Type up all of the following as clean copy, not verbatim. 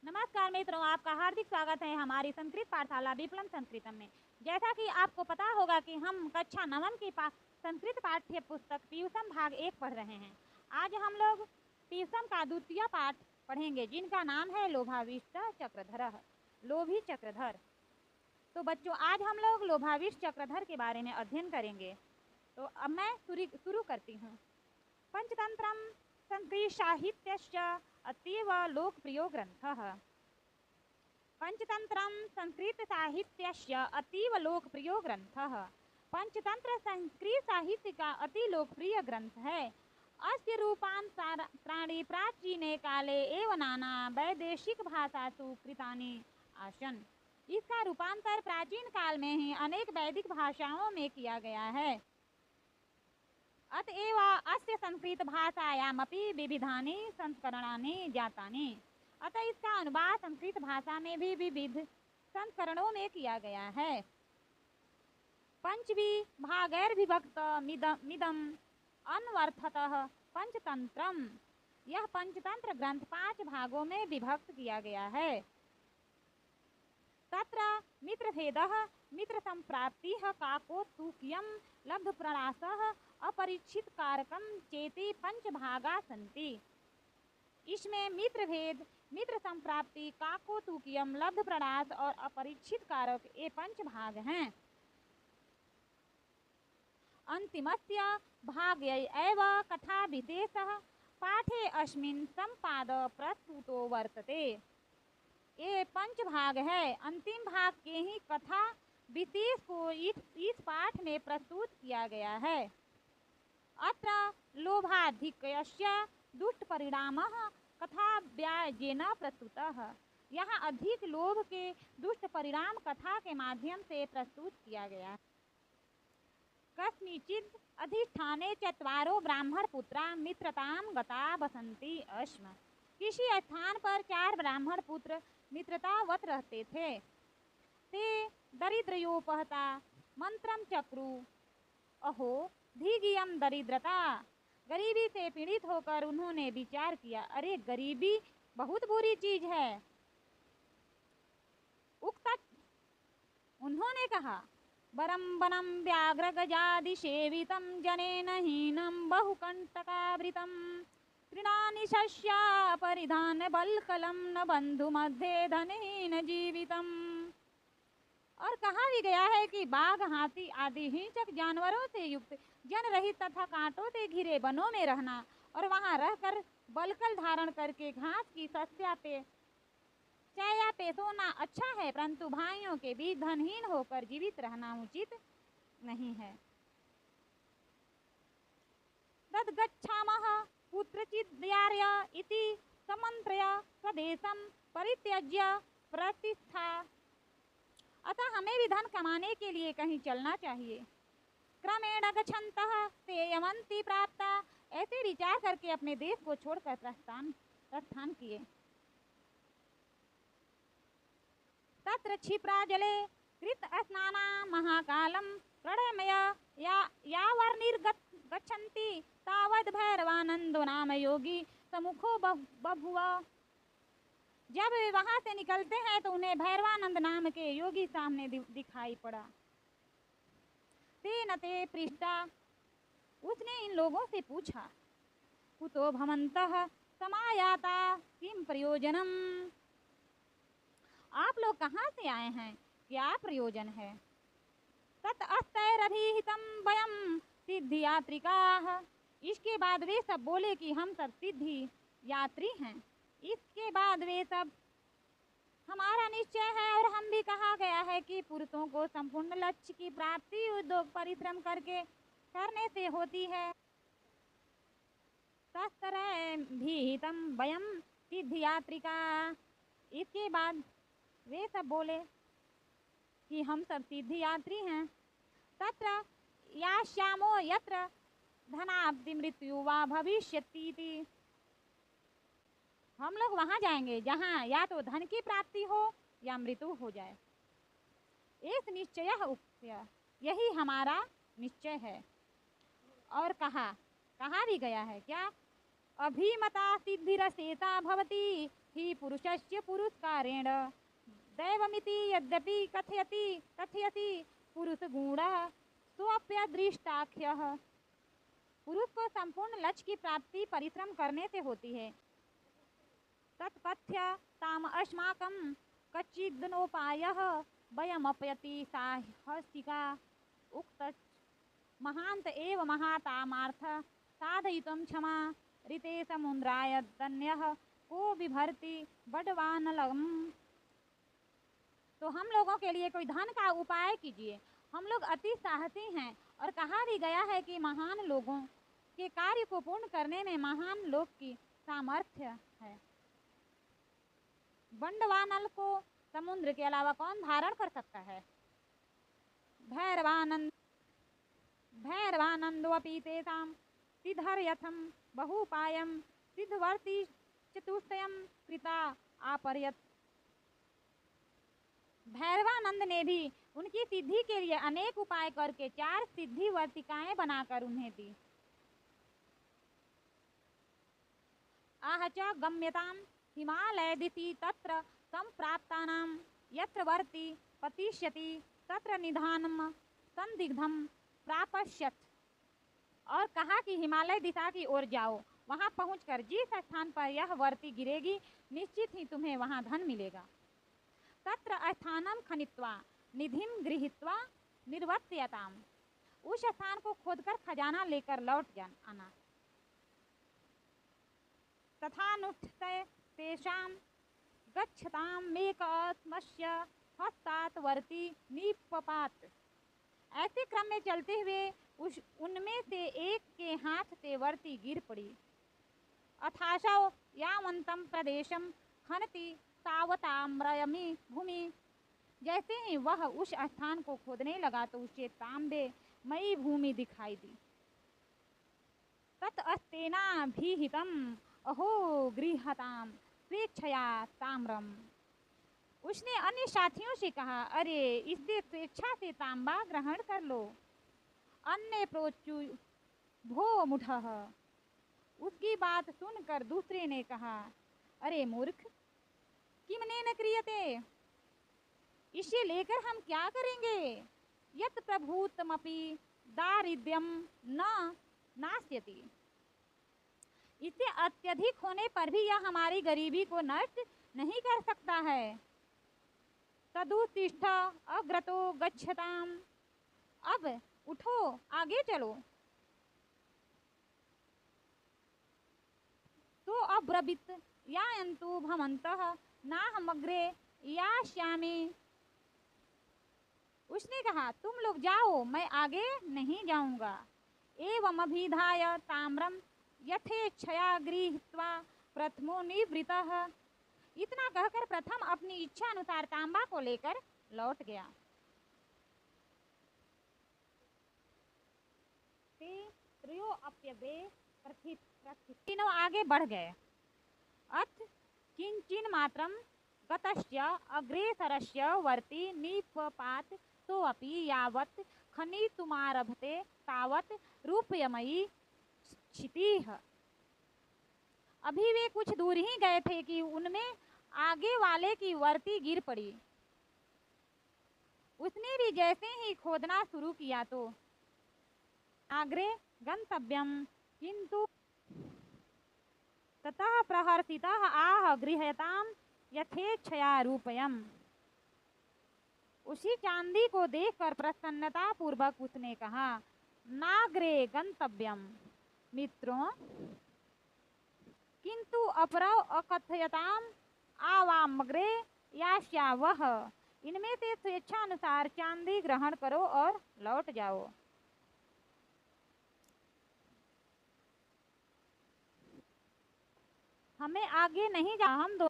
नमस्कार मित्रों, आपका हार्दिक स्वागत है हमारी संस्कृत पाठशाला विप्लव संस्कृतम में। जैसा कि आपको पता होगा कि हम कक्षा नवम की संस्कृत पाठ्य पुस्तक पीयूषम भाग 1 पढ़ रहे हैं। आज हम लोग पीयूषम का द्वितीय पाठ पढ़ेंगे, जिनका नाम है लोभाविष्ट चक्रधर, लोभी चक्रधर। तो बच्चों, आज हम लोग लोभाविष्ट चक्रधर के बारे में अध्ययन करेंगे। तो अब मैं शुरू करती हूँ। पंचतंत्रम संस्कृत साहित्यस्य अतीव लोकप्रियो ग्रंथः। पंचतंत्रम संस्कृत साहित्यस्य अतीव लोकप्रियो ग्रंथः। पंचतंत्र संस्कृत साहित्य का अति लोकप्रिय ग्रंथ है। अस्य रूपांतराणि प्राचीने काले एव नाना वैदेशिक भाषासु कृतानि आसन्। इसका रूपांतर प्राचीन काल में ही अनेक वैदिक भाषाओं में किया गया है। अतएव अस्य संस्कृत भाषायामपि विविधानि संस्करणानि जातानि। अतः इसका अनुवाद संस्कृत भाषा में भी विविध संस्करणों में किया गया है। पंचवी भागैर्विभक्त मिदम अन्वर्थतः पंचतंत्रम। यह पंचतंत्र ग्रंथ 5 भागों में विभक्त किया गया है। तत्र मित्रभेदः, मित्र संप्राप्तिः, काकोत्सुक्यं, लब्धप्रणासः, अपरीक्षित कारकम चेति 5 भागा सन्ति। इसमें मित्र भेद, मित्र संप्राप्ति, काकोतुकियम, लब्धप्रणास और अपरीक्षित कारक ये 5 भाग हैं। अंतिमस्य भागे एव कथा विशेषः पाठे अस्मिन् संपाद प्रस्तुतो वर्तते। ये 5 भाग है। अंतिम भाग के ही कथा विशेष को इस पाठ में प्रस्तुत किया गया है। अत्र लोभाधिक्यस्य दुष्ट परिणामः कथा व्याजेन प्रस्तुतः। यहाँ अधिक लोभ के दुष्ट परिणाम कथा के माध्यम से प्रस्तुत किया गया। कस्मिंश्चित् अधिष्ठाने 4 ब्राह्मण पुत्रा मित्रतां गता बसन्ति अस्म। किसी स्थान पर 4 ब्राह्मण पुत्र मित्रतावत रहते थे। ते दरिद्रयोपहता मंत्रम चक्रु अहो धीगियम दरिद्रता। गरीबी से पीड़ित होकर उन्होंने विचार किया, अरे गरीबी बहुत बुरी चीज है। उक्त उन्होंने कहा, वरम वनम व्याघ्र गजादि सेवितम जनेन हीनम बहुकंटकावृतम तृणानि शस्या परिधान बलकलम न बंधु मध्य धनहीन जीवितम। और कहा भी गया है कि बाघ, हाथी आदि हिंसक जानवरों से युक्त जन रहित तथा कांटों से घिरे वनों में रहना और वहां रहकर बलकल धारण करके घास की शस्या पे सोना अच्छा है, परंतु भाइयों के बीच धनहीन होकर जीवित रहना उचित नहीं है। तद्गच्छामः पुत्रचिद्यार्य इति समन्त्रय स्वदेशं परित्यज्य प्रतिष्ठा। अतः हमें भी धन कमाने के लिए कहीं चलना चाहिए। क्रमेण गच्छन्तः ते यमन्ति प्राप्ता। ऐसे विचार करके अपने देश को छोड़कर प्रस्थान किए। तत्र क्षिप्रा जले कृत स्नाना महाकालं प्रणमय यावर्निर्गच्छन्ति तावद् भैरवानंदो नाम योगी सम्मुखो बभुव। जब वे वहां से निकलते हैं तो उन्हें भैरवानंद नाम के योगी सामने दिखाई पड़ा। तेन ते पृष्ठा। उसने इन लोगों से पूछा, कुतो भवन्तः समायाता किम प्रयोजनम। आप लोग कहाँ से आए हैं, क्या प्रयोजन है। तत् अस्तैरभिहितं वयं सिद्धि यात्रिकाः। इसके बाद वे सब बोले कि हम सब सिद्धि यात्री हैं। इसके बाद वे सब, हमारा निश्चय है और हम भी कहा गया है कि पुरुषों को संपूर्ण लक्ष्य की प्राप्ति उद्योग परिश्रम करने से होती है। तस्तरभिहितं वयं सिद्धि यात्रिका। इसके बाद वे सब बोले कि हम सब सिद्धि यात्री हैं। तत्र यास्यामो यत्र धनाब्धि मृत्यु वा भविष्यति। हम लोग वहां जाएंगे जहां या तो धन की प्राप्ति हो या मृत्यु हो जाए। इस निश्चय उक्त्य, यही हमारा निश्चय है। और कहा भी गया है क्या, अभिमता सिद्धिरसेता भवति ही पुरुषस्य पुरस्कारेण दैवमिति यद्यपि कथयति पुरुषगुणः सोऽप्यदृष्टाख्यः। पुरुष को संपूर्ण लक्ष्य की प्राप्ति परिश्रम करने से होती है। तत्कथ्य ताम अस्माकं कच्चिदनोपायः वयमपयति साहसिका उक्त महांत एव महातामार्थ साधयितुं क्षमा ऋते समुद्राय दन्यः को बिभर्ति बडवानलम्। तो हम लोगों के लिए कोई धन का उपाय कीजिए। हम लोग अति साहसी हैं और कहा भी गया है कि महान लोगों के कार्य को पूर्ण करने में महान लोग की सामर्थ्य है। बंडवानल को समुद्र के अलावा कौन धारण कर सकता है? भैरवानंदोऽपि तेषां सिद्धर्यथं बहुपायं सिद्धवर्ती चतुष्टयं कृता आपरयत्। भैरवानंद ने भी उनकी सिद्धि के लिए अनेक उपाय करके 4 सिद्धि वर्तिकाएं बनाकर उन्हें दी। आहच गम्यतां हिमालय दिशि तत्र संप्राप्तानां यत्र वर्ति पतिष्यति तत्र निधानम संदिग्धम प्रापश्यत्। और कहा कि हिमालय दिशा की ओर जाओ, वहां पहुंचकर जिस स्थान पर यह वर्ती गिरेगी निश्चित ही तुम्हें वहां धन मिलेगा। तत्र स्थानम खनित्वा निधिम गृहीत्वा निर्वर्त्यताम। उस स्थान को खोदकर खजाना लेकर लौट आना। तथानुष्ठिते तेषां गच्छतामेकात्मस्य हस्तात् वर्ति निपपात। ऐसे क्रम में चलते हुए उनमें से एक के हाथ से वर्ती गिर पड़ी। अथाशौ यावन्तं प्रदेशं खनति तावताम्रयमी भूमि। जैसे ही वह उस स्थान को खोदने लगा तो उसे तांबे मई भूमि दिखाई दी। ततस्तेनाभिहितम् अहो गृहताम स्वेच्छया ताम्रम। उसने अन्य साथियों से कहा, अरे इससे स्वेच्छा से तांबा ग्रहण कर लो। अन्य प्रोचु भो मुठः। उसकी बात सुनकर दूसरे ने कहा, अरे मूर्ख, किमने न क्रियते, इसे लेकर हम क्या करेंगे? यत् प्रभूतमपि दारिद्र्यम न नास्यति। इससे अत्यधिक होने पर भी यह हमारी गरीबी को नष्ट नहीं कर सकता है। तदुत्तिष्ठ अग्रतो गच्छताम। अब उठो, आगे चलो। तो अब्रवीत यायन्तु भवन्तः नाहमग्रे यास्यामि। उसने कहा, तुम लोग जाओ, मैं आगे नहीं जाऊंगा। एवं अभिधाय ताम्रम यथेच्छया गृहीत्वा प्रथमो निवृतः। इतना कहकर प्रथम अपनी इच्छा अनुसार तांबा को लेकर लौट गया। तीनों आगे बढ़ गए। अथ किंचिन मात्रम गतस्य अग्रेसरस्य वर्ति निपपात सोऽपि यावत् खनितुमारभते तावत् रूपयमयी क्षितिः। अभी वे कुछ दूर ही गए थे कि उनमें आगे वाले की वर्ती गिर पड़ी। उसने भी जैसे ही खोदना शुरू किया तो आग्रे गंतव्यम किंतु ततः प्रहर्षितः आह गृह्यताम यथेच्छया रूपयम्। उसी चांदी को देखकर प्रसन्नता पूर्वक उसने कहा, नाग्रे गंतव्यम मित्रों किंतु अपरौ अकथयताम आवामग्रे यास्यावः। इनमें से स्वेच्छा अनुसार चांदी ग्रहण करो और लौट जाओ। हमें आगे नहीं जा, हम दो।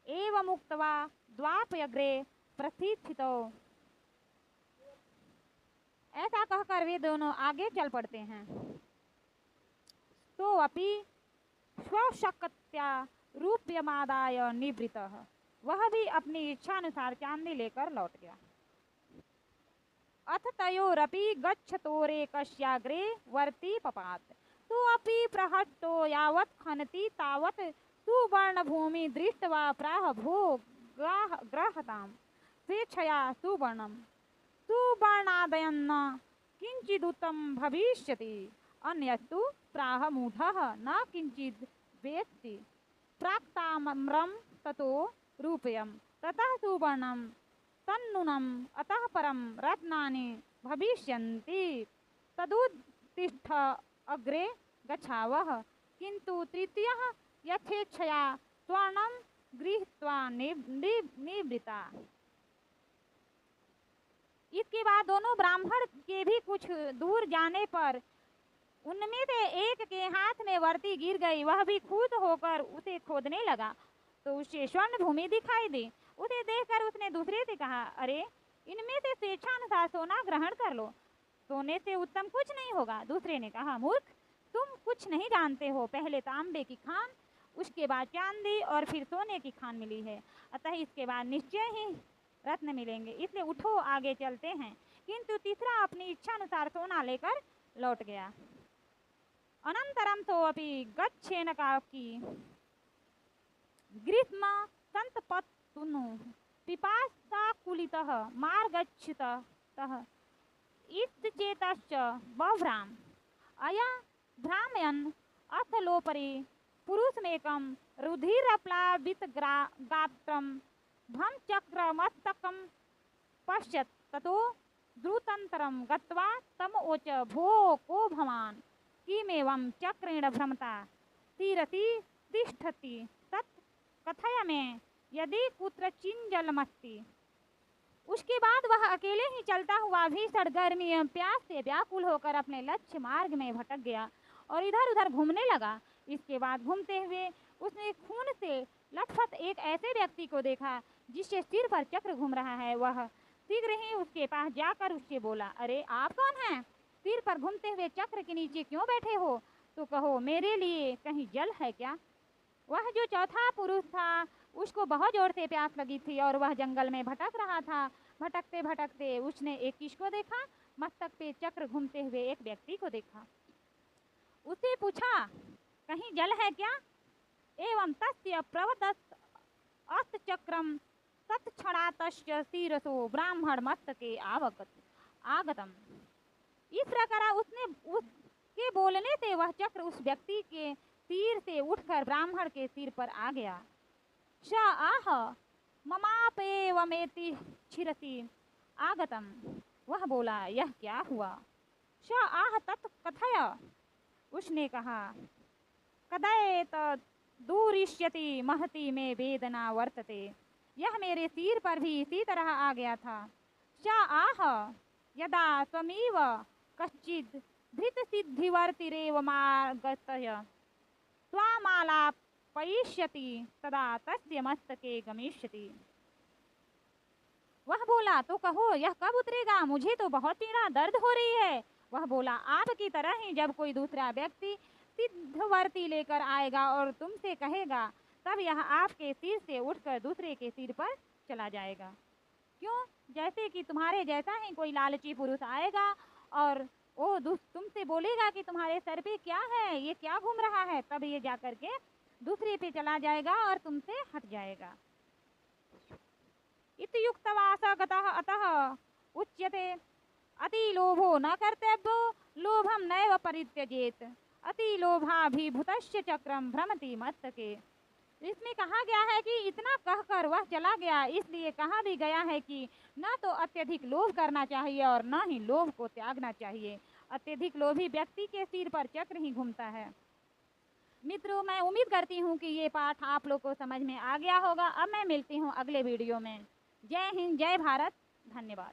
एवं उक्त्वा द्वापयग्रे प्रस्थितौ। ऐसा कहकर वे दोनों आगे चल पड़ते हैं। तो अपि स्वशक्त्या रूप्यमादाय निवृतः। वह भी अपनी इच्छा अनुसार चांदी लेकर लौट गया। अथ तयोरपि गच्छतोरेकस्याग्रे वर्ति पपात। तो अपि प्रहट्टो यावत् खनति तावत् सुवर्णभूमि दृष्ट्वा प्राह भो ग्रहताम स्वेच्छया सुवर्णम सुवर्णादयन्न किंचिदुत्तम भविष्यति अन्यस्तु प्राह मूढ़ः न किंचिद वेत्ति प्राक्ताम्रम ततो रूपयम ततः सुवर्णम तन्नूनम अतः परम रत्नानि भविष्यन्ति तदुत्तिष्ठ अग्रे गच्छावः किंतु तृतीयः यथेच्छया स्वर्णम गृहीत्वा निवृत्ता। इसके बाद दोनों ब्राह्मण के भी कुछ दूर जाने पर उनमें से एक के हाथ में वर्ती गिर गई। वह भी खुद होकर उसे खोदने लगा तो उसे स्वर्ण भूमि दिखाई दी। उसे देखकर उसने दूसरे से कहा, अरे इनमें से स्वेच्छानुसार सोना ग्रहण कर लो, सोने से उत्तम कुछ नहीं होगा। दूसरे ने कहा, मूर्ख, तुम कुछ नहीं जानते हो, पहले तांबे की खान, उसके बाद चांदी और फिर सोने की खान मिली है, अतः इसके बाद निश्चय ही रत्न मिलेंगे, इसलिए उठो आगे चलते हैं। किंतु तीसरा अपनी इच्छा अनुसार सोना लेकर लौट गया। अनंतरम तो अपि गच्छेन काकी ग्रीष्म संतपत्तुनु पिपासाकुलितः मार्गच्छतः इत्यचेतश्च बभ्राम अया भ्रामयन् अथलोपरि पुरुषमेकं रुधिरप्लावित गात्रं भ्रमचक्रमस्तकं पश्यत् ततो द्रुतंतरं गत्वा तमोच भो को भवान् किमेवं चक्रेण भ्रमता तीरति तिष्ठति तत् कथय में यदि कुत्रचिन्जलमस्ति। उसके बाद वह अकेले ही चलता हुआ भीषण गर्मी एवं प्यास से व्याकुल होकर अपने लक्ष्य मार्ग में भटक गया और इधर उधर घूमने लगा। इसके बाद घूमते हुए उसने खून से लथपथ एक ऐसे व्यक्ति को देखा जिसके सिर पर चक्र घूम रहा है। वह शीघ्र ही उसके पास जाकर उससे बोला, अरे आप कौन हैं? सिर पर घूमते हुए चक्र के नीचे क्यों बैठे हो? तो कहो मेरे लिए कहीं जल है क्या? वह जो चौथा पुरुष था उसको बहुत जोर से प्यास लगी थी और वह जंगल में भटक रहा था। भटकते भटकते उसने एक किसको देखा? मस्तक पे चक्र घूमते हुए एक व्यक्ति को देखा। उससे पूछा, कहीं जल है क्या? एवं तस्य प्रवदत् अस्तचक्रम तत्क्षणातस्य शिरसो ब्राह्मण मस्तके आगतम। इस प्रकार उसके बोलने से वह चक्र उस व्यक्ति के सिर से उठकर ब्राह्मण के सिर पर आ गया। स आह ममापेवमेति छिरसि आगतम। वह बोला, यह क्या हुआ? स आह तत् कथय। उसने कहा, कदयत दूरिष्यति महति में वेदना वर्तते। यह मेरे सिर पर भी इसी तरह आ गया था। स आह यदा त्वमेव कश्चिद् धृत सिद्धिवर्तिरेव मार्गतय त्वामालापयिष्यति तदा तस्य मस्तके गमिष्यति। वह बोला, तो कहो यह कब उतरेगा? मुझे तो बहुत पीड़ा दर्द हो रही है। वह बोला, आपकी तरह ही जब कोई दूसरा व्यक्ति सिद्धवर्ती लेकर आएगा और तुमसे कहेगा, तब यह आपके सिर से उठकर दूसरे के सिर पर चला जाएगा। क्यों? जैसे कि तुम्हारे जैसा ही कोई लालची पुरुष आएगा और वो तुमसे बोलेगा कि तुम्हारे सर पे क्या है, ये क्या घूम रहा है, तब ये जाकर के दूसरे पे चला जाएगा और तुमसे हट जाएगा। इत्युक्त्वा गतः अतः उच्यते अति लोभो न कर्तव्यो लोभम नैव परित्यजेत अति लोभाभिभूतस्य चक्रम भ्रमति मस्तके। इसमें कहा गया है कि इतना कहकर वह चला गया, इसलिए कहा भी गया है कि न तो अत्यधिक लोभ करना चाहिए और न ही लोभ को त्यागना चाहिए। अत्यधिक लोभी व्यक्ति के सिर पर चक्र ही घूमता है। मित्रों, मैं उम्मीद करती हूँ कि ये पाठ आप लोग को समझ में आ गया होगा। अब मैं मिलती हूँ अगले वीडियो में। जय हिंद, जय भारत, धन्यवाद।